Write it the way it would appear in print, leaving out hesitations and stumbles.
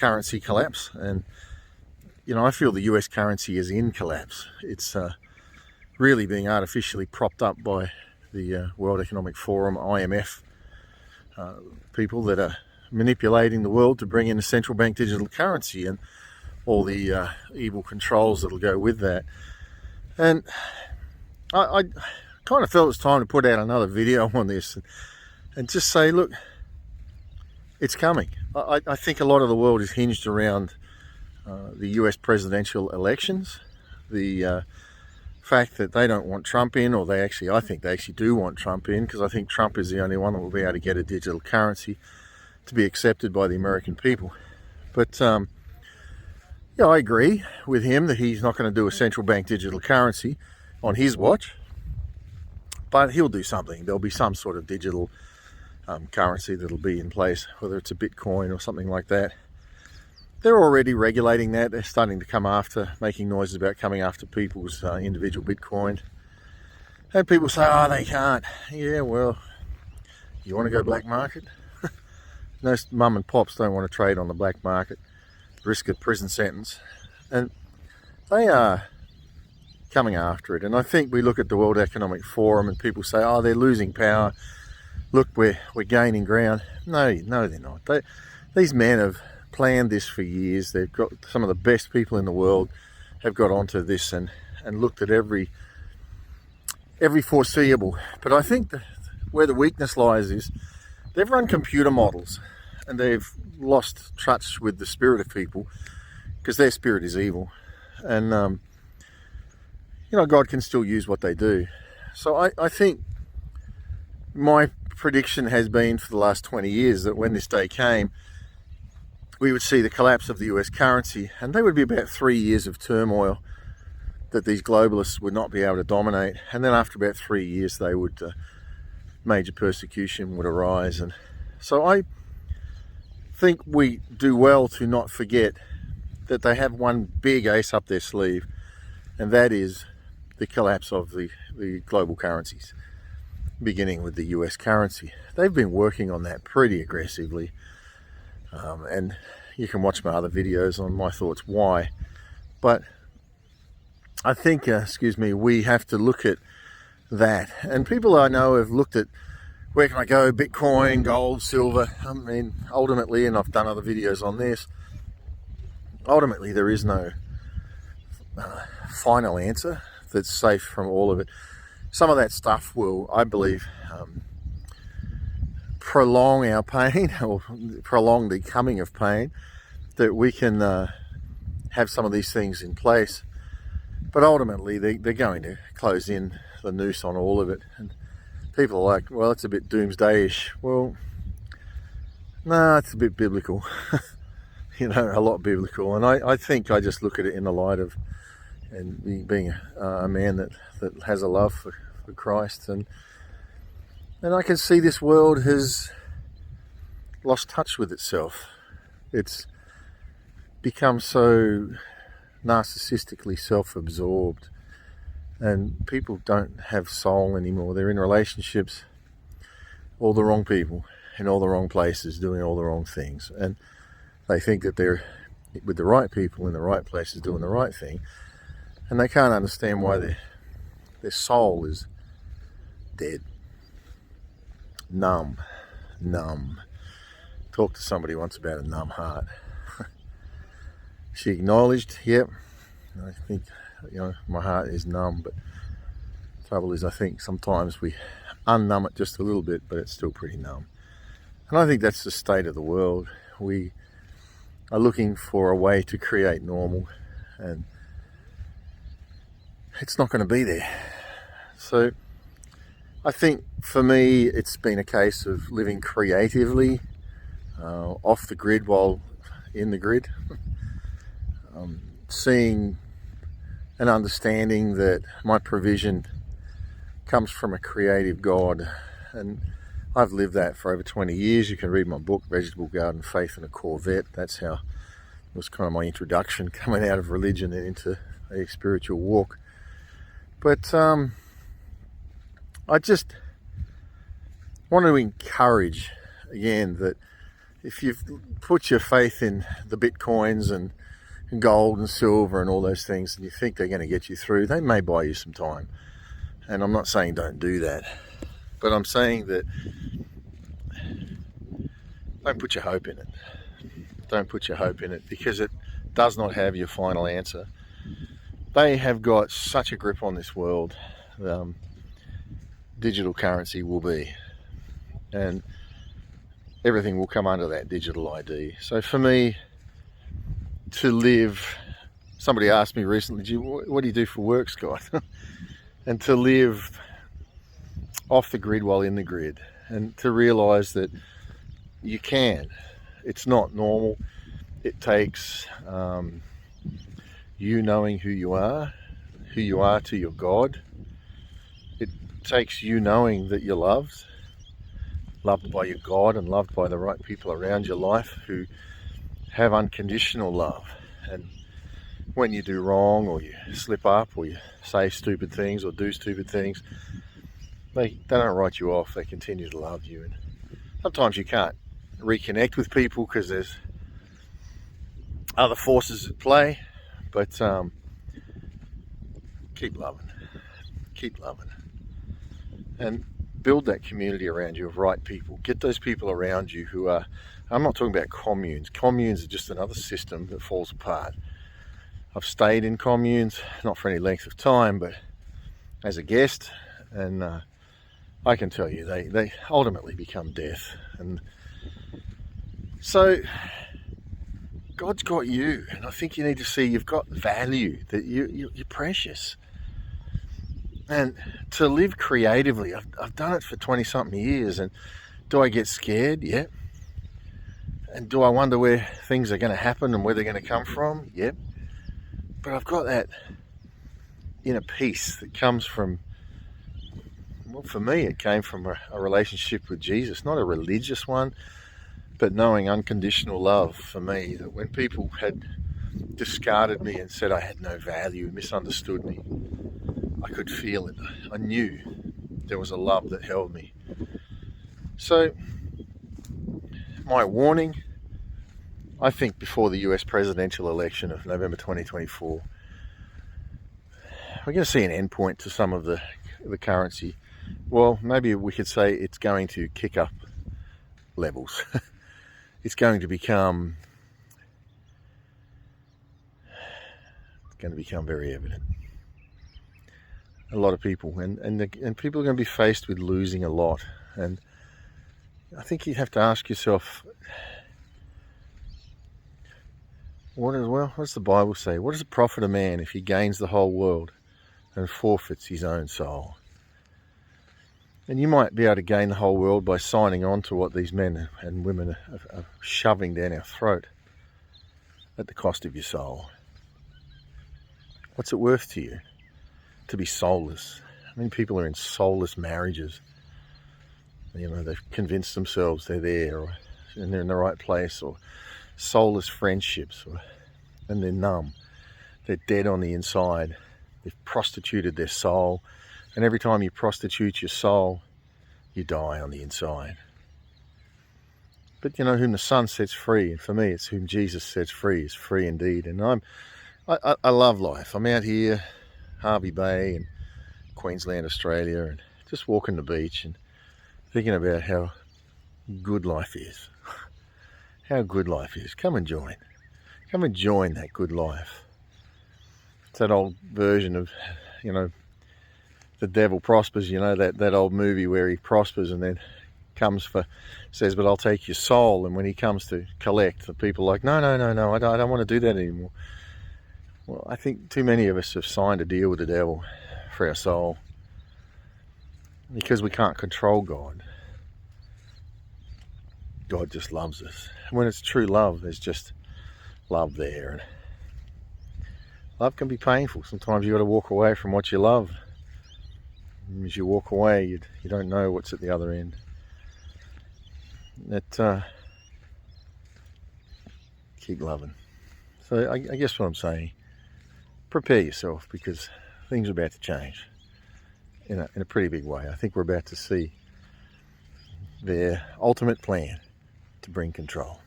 currency collapse, and I feel the US currency is in collapse. It's really being artificially propped up by the World Economic Forum, IMF, people that are manipulating the world to bring in a central bank digital currency and all the evil controls that'll go with that. And I kind of felt it's time to put out another video on this and just say, look, it's coming. I think a lot of the world is hinged around the US presidential elections. The fact that they don't want Trump in, or I think they actually do want Trump in, because I think Trump is the only one that will be able to get a digital currency to be accepted by the American people. But I agree with him that he's not going to do a central bank digital currency on his watch, but he'll do something. There'll be some sort of digital currency that'll be in place, whether it's a Bitcoin or something like that. They're already regulating that. They're starting to come after, making noises about coming after people's individual Bitcoin. And people say, oh, they can't. Yeah, well, you want to go black market? Most mum and pops don't want to trade on the black market, risk a prison sentence. And they are coming after it. And I think we look at the World Economic Forum and people say, oh, they're losing power. Look, we're gaining ground. No, they're not. These men have planned this for years. They've got some of the best people in the world have got onto this and looked at every foreseeable. But I think where the weakness lies is they've run computer models and they've lost touch with the spirit of people, because their spirit is evil. And God can still use what they do. So I think my prediction has been for the last 20 years that when this day came, we would see the collapse of the US currency, and there would be about 3 years of turmoil that these globalists would not be able to dominate. And then after about 3 years, they would major persecution would arise. And so I think we do well to not forget that they have one big ace up their sleeve, and that is the collapse of the global currencies, beginning with the US currency. They've been working on that pretty aggressively. And you can watch my other videos on my thoughts why. But I think, we have to look at that. And people I know have looked at, where can I go? Bitcoin, gold, silver. I mean, ultimately, and I've done other videos on this, ultimately there is no final answer that's safe from all of it. Some of that stuff will, I believe, prolong our pain, or prolong the coming of pain, that we can have some of these things in place. But ultimately they're going to close in the noose on all of it. And people are like, well, it's a bit doomsday-ish. Well, no, it's a bit biblical. A lot biblical. And I think I just look at it in the light of, and being a man that has a love for Christ, and I can see this world has lost touch with itself. It's become so narcissistically self-absorbed, and people don't have soul anymore. They're in relationships, all the wrong people in all the wrong places doing all the wrong things, and they think that they're with the right people in the right places doing the right thing, and they can't understand why their soul is dead. Numb. Talked to somebody once about a numb heart. She acknowledged, yep, I think, my heart is numb, but the trouble is I think sometimes we unnumb it just a little bit, but it's still pretty numb. And I think that's the state of the world. We are looking for a way to create normal, and it's not going to be there. So I think for me it's been a case of living creatively, off the grid while in the grid, seeing and understanding that my provision comes from a creative God. And I've lived that for over 20 years. You can read my book, Vegetable Garden, Faith and a Corvette. That's how it was kind of my introduction, coming out of religion and into a spiritual walk. But I just want to encourage again that if you've put your faith in the bitcoins and gold and silver and all those things, and you think they're going to get you through, they may buy you some time. And I'm not saying don't do that, but I'm saying that don't put your hope in it. Don't put your hope in it, because it does not have your final answer. They have got such a grip on this world. Digital currency will be, and everything will come under that digital ID. So for me to live, somebody asked me recently, what do you do for work, Scott? And to live off the grid while in the grid, and to realise that you can. It's not normal. It takes you knowing who you are to your God. It takes you knowing that you're loved by your God and loved by the right people around your life who have unconditional love. And when you do wrong, or you slip up, or you say stupid things or do stupid things, they don't write you off. They continue to love you. And sometimes you can't reconnect with people because there's other forces at play, but keep loving, and build that community around you of right people. Get those people around you who are, I'm not talking about communes. Communes are just another system that falls apart. I've stayed in communes, not for any length of time, but as a guest, and I can tell you they ultimately become death. And so God's got you, and I think you need to see you've got value, that you're precious. And to live creatively, I've done it for 20-something years, and do I get scared? Yeah. And do I wonder where things are going to happen and where they're going to come from? Yep. But I've got that inner peace that comes from, well, for me, it came from a relationship with Jesus, not a religious one, but knowing unconditional love for me, that when people had discarded me and said I had no value, misunderstood me, I could feel it. I knew there was a love that held me. So my warning, I think before the US presidential election of November 2024, we're going to see an end point to some of the currency. Well, maybe we could say it's going to kick up levels. It's going to become very evident. A lot of people, and people are going to be faced with losing a lot. And I think you have to ask yourself, what does the Bible say? What does it profit a man if he gains the whole world and forfeits his own soul? And you might be able to gain the whole world by signing on to what these men and women are shoving down our throat at the cost of your soul. What's it worth to you to be soulless? Many people are in soulless marriages. You know, they've convinced themselves they're there, and they're in the right place, or soulless friendships, and they're numb. They're dead on the inside. They've prostituted their soul, and every time you prostitute your soul, you die on the inside. But you know, whom the Son sets free, and for me, it's whom Jesus sets free is free indeed. And I love life. I'm out here, Harvey Bay in Queensland, Australia, and just walking the beach and thinking about how good life is. How good life is. Come and join. Come and join that good life. It's that old version of, you know, the devil prospers, you know, that old movie where he prospers and then says, but I'll take your soul. And when he comes to collect, the people are like, no, I don't want to do that anymore. Well, I think too many of us have signed a deal with the devil for our soul because we can't control God. God just loves us. When it's true love, there's just love there. And love can be painful. Sometimes you've got to walk away from what you love. And as you walk away, you don't know what's at the other end. Keep loving. So I guess what I'm saying, prepare yourself, because things are about to change in a pretty big way. I think we're about to see their ultimate plan to bring control.